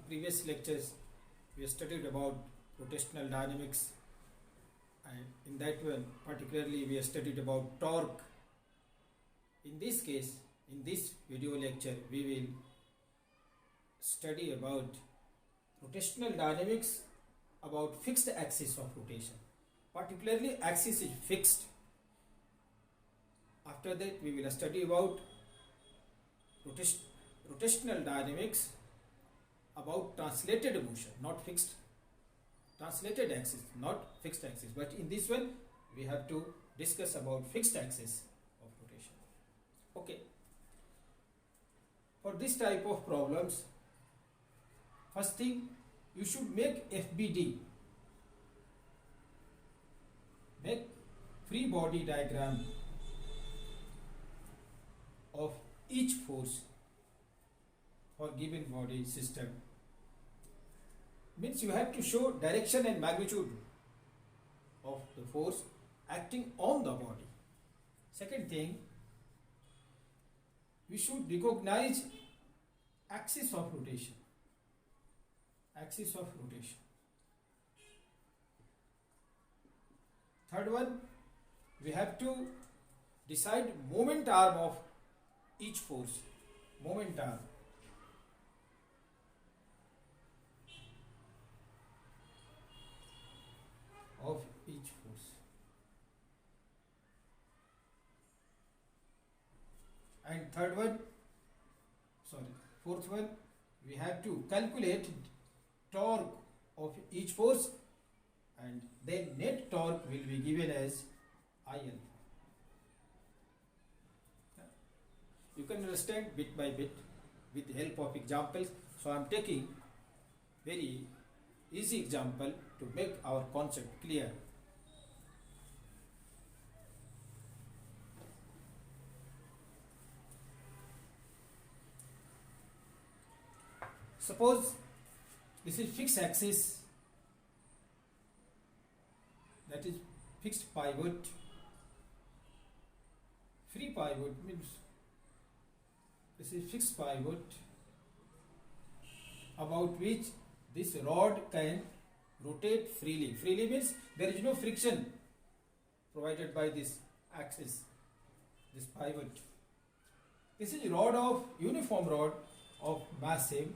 previous lectures we studied about rotational dynamics, and in that one particularly we studied about torque. In this case, in this video lecture, we will study about rotational dynamics about fixed axis of rotation. Particularly axis is fixed. After that we will study about rotational dynamics about translated motion, not fixed. Translated axis, not fixed axis. But in this one we have to discuss about fixed axis of rotation. Okay. For this type of problems, first thing, you should make FBD, make free body diagram of each force for given body system. Means you have to show direction and magnitude of the force acting on the body. Second thing, we should recognize axis of rotation. Axis of rotation. Third one, we have to decide moment arm of each force. Moment arm. Of each force. And fourth one, we have to calculate torque of each force, and then net torque will be given as I alpha. You can understand bit by bit with the help of examples. So I am taking very easy example to make our concept clear. Suppose this is fixed axis, that is fixed pivot. Free pivot means this is fixed pivot about which this rod can rotate freely. Freely means there is no friction provided by this axis, this pivot. This is rod of uniform rod of mass same,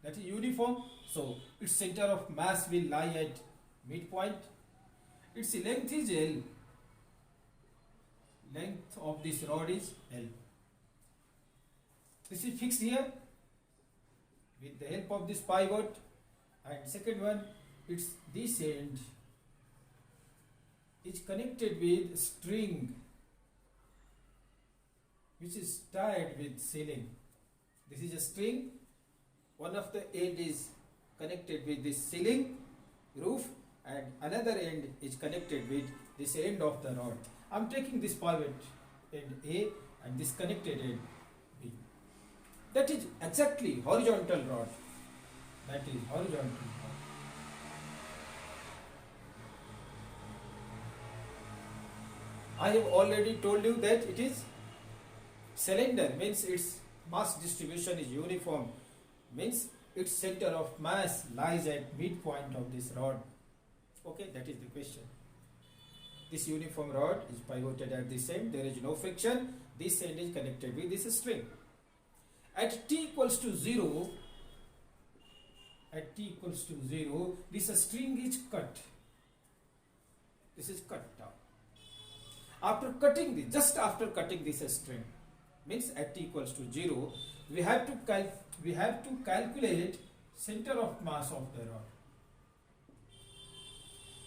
that is uniform. So its center of mass will lie at midpoint. Its length is L. Length of this rod is L. This is fixed here with the help of this pivot. And second one, it's this end is connected with string which is tied with ceiling. This is a string. One of the end is connected with this ceiling roof, and another end is connected with this end of the rod. I am taking this pivot end A and this connected end B. That is exactly horizontal rod. That is horizontal rod. I have already told you that it is cylinder, means its mass distribution is uniform, means its center of mass lies at midpoint of this rod. Okay, that is the question. This uniform rod is pivoted at this end, there is no friction, this end is connected with this string. At t equals to 0, this string is cut. This is cut down. After cutting this, just after cutting this string, means at t equals to 0, we have to calculate center of mass of the rod.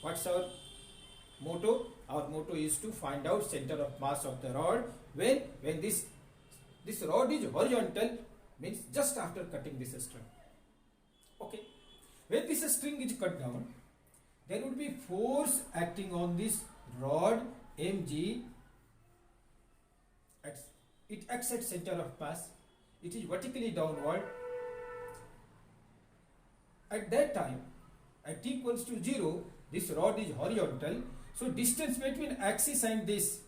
What's our motto? Our motto is to find out center of mass of the rod when this rod is horizontal, means just after cutting this string. Okay. When this string is cut down, there would be force acting on this rod mg. It acts at center of mass. It is vertically downward. At that time, at t equals to 0, this rod is horizontal. So distance between axis and this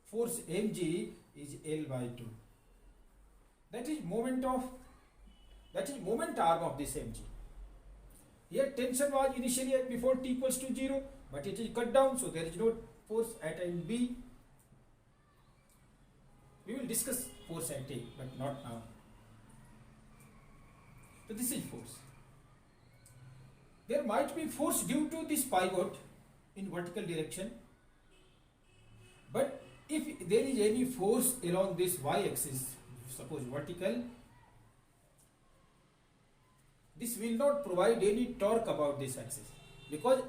force mg is L by 2. that is moment arm of this mg. Here tension was initially at before t equals to 0, but it is cut down, so there is no force at end B. We will discuss force at A, but not now. So this is force. There might be force due to this pivot in vertical direction, but if there is any force along this y-axis, suppose vertical, this will not provide any torque about this axis because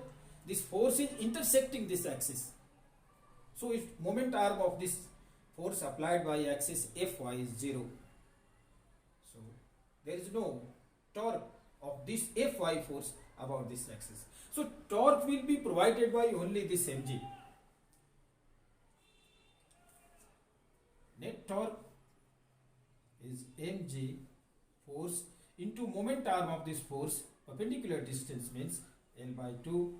this force is intersecting this axis. So if moment arm of this force applied by axis Fy is 0, so there is no torque of this Fy force about this axis. So torque will be provided by only this mg. Net torque is mg force into moment arm of this force, perpendicular distance means L by 2.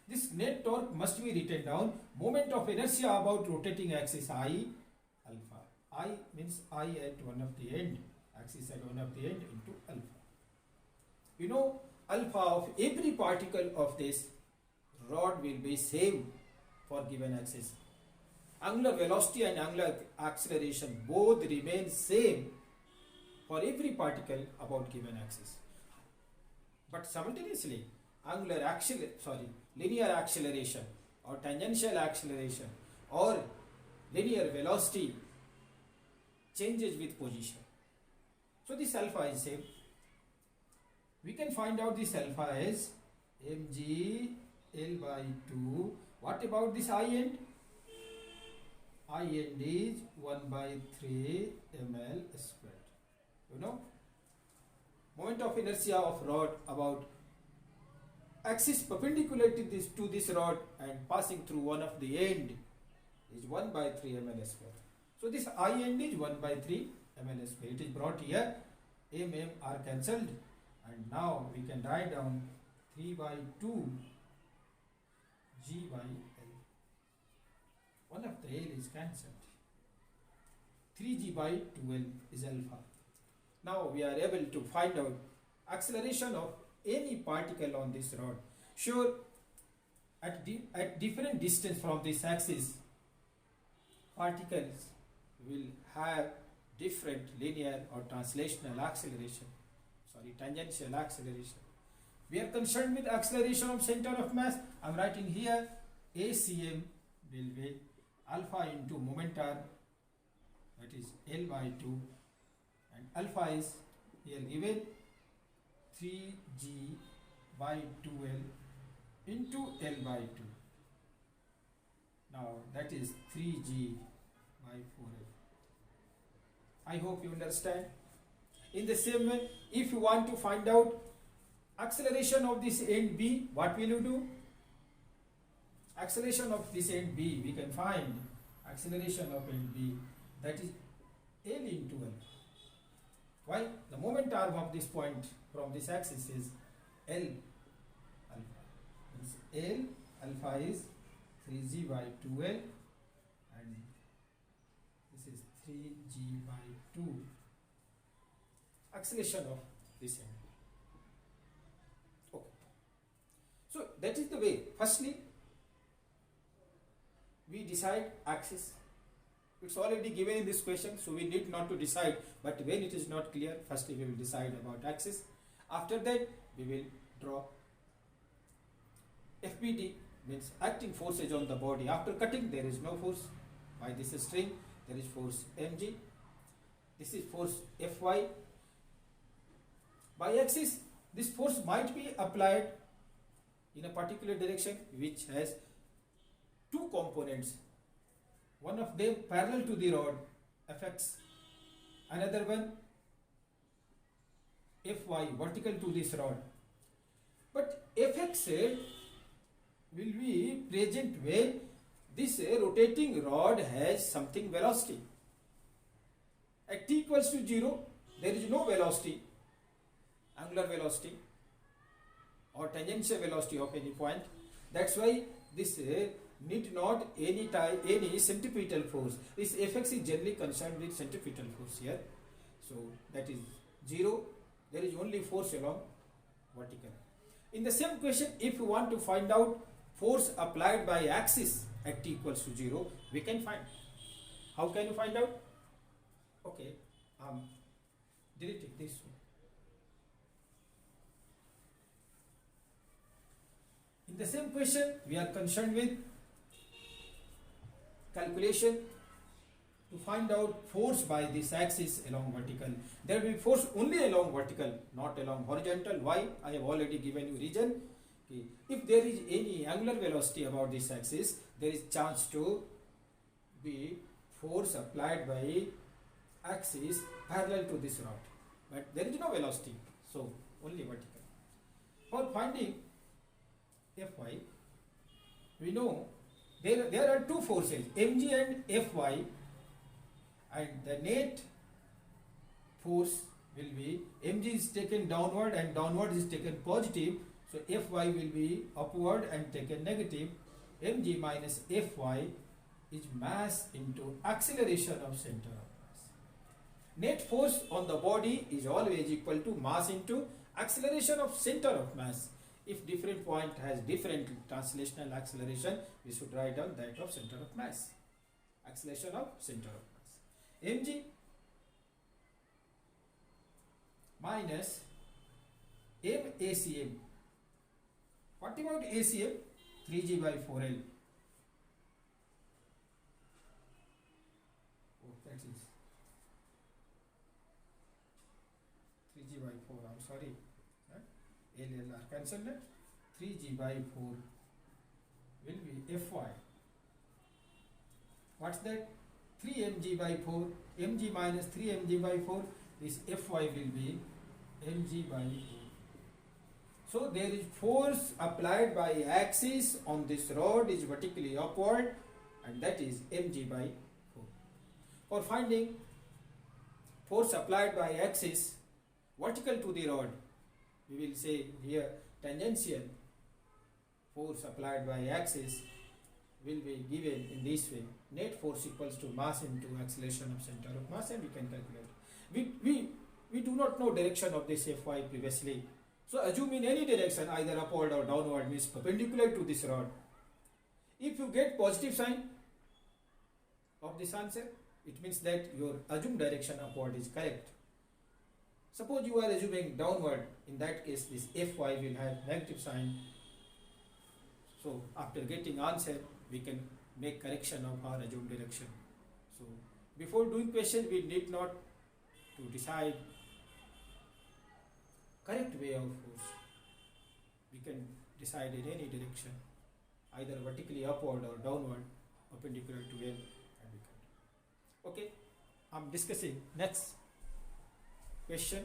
This net torque must be written down. Moment of inertia about rotating axis I alpha. I means I at one of the end, axis at one of the end into alpha. You know, alpha of every particle of this rod will be same for given axis. Angular velocity and angular acceleration both remain same for every particle about given axis. But simultaneously, linear acceleration or tangential acceleration or linear velocity changes with position. So this alpha is same. We can find out this alpha as mg L by 2. What about this I end? I end is 1 by 3 ml squared. You know, moment of inertia of rod about axis perpendicular to this rod and passing through one of the end is 1 by 3 ml square. So this I end is 1 by 3 ml square. It is brought here, m are cancelled, and now we can write down 3 by 2 g by L. One of the L is cancelled. 3g by 2L is alpha. Now we are able to find out acceleration of any particle on this rod. Sure, at different distance from this axis, particles will have different linear or translational acceleration, tangential acceleration. We are concerned with acceleration of center of mass. I am writing here ACM will be alpha into moment arm, that is L by 2, and alpha is here given 3g by 2L into L by 2. Now that is 3g by 4L. I hope you understand. In the same way, if you want to find out acceleration of this end B, what will you do? Acceleration of this end B, we can find acceleration of end B, that is L into L. Why? The moment arm of this point from this axis is L alpha. L alpha is 3g by 2L and this is 3g by 2. Acceleration of this end. Okay. So that is the way. Firstly, we decide axis. It's already given in this question, so we need not to decide. But when it is not clear, firstly we will decide about axis. After that, we will draw FBD, means acting forces on the body. After cutting, there is no force. By this string, there is force mg. This is force Fy. By axis, this force might be applied in a particular direction which has two components. One of them parallel to the rod, Fx. Another one, Fy, vertical to this rod. But Fx will be present when this rotating rod has something velocity. At t equals to 0, there is no velocity, angular velocity or tangential velocity of any point. That's why this need not any centripetal force. This Fx is generally concerned with centripetal force here. So that is 0. There is only force along vertical. In the same question, if you want to find out force applied by axis at t equals to 0, we can find. How can you find out? Okay, deleting this one. In the same question, we are concerned with calculation to find out force by this axis along vertical. There will be force only along vertical, not along horizontal. Why? I have already given you reason. Okay. If there is any angular velocity about this axis, there is chance to be force applied by axis parallel to this rod. But there is no velocity, so only vertical. For finding Fy, we know there are two forces, mg and Fy, and the net force will be mg is taken downward and downward is taken positive, so Fy will be upward and taken negative. Mg minus Fy is mass into acceleration of center of mass. Net force on the body is always equal to mass into acceleration of center of mass. If different point has different translational acceleration, we should write down that of center of mass. Acceleration of center of mass. Mg minus MACM. What about ACM? 3G by 4L. Oh, that is 3G by 4. I'm sorry. LL are cancelled. 3G by 4 will be Fy. What's that? 3mg by 4. Mg minus 3mg by 4. This Fy will be mg by 4. So there is force applied by axis on this rod is vertically upward, and that is mg by 4. For finding force applied by axis vertical to the rod, we will say here tangential force applied by axis will be given in this way. Net force equals to mass into acceleration of center of mass, and we can calculate. We do not know direction of this Fy previously. So assume in any direction, either upward or downward, means perpendicular to this rod. If you get positive sign of this answer, it means that your assumed direction upward is correct. Suppose you are assuming downward, in that case this Fy will have negative sign. So after getting answer, we can make correction of our assumed direction. So before doing question, we need not to decide correct way of force. We can decide in any direction, either vertically upward or downward, perpendicular to L, and we can. Okay, I'm discussing next question.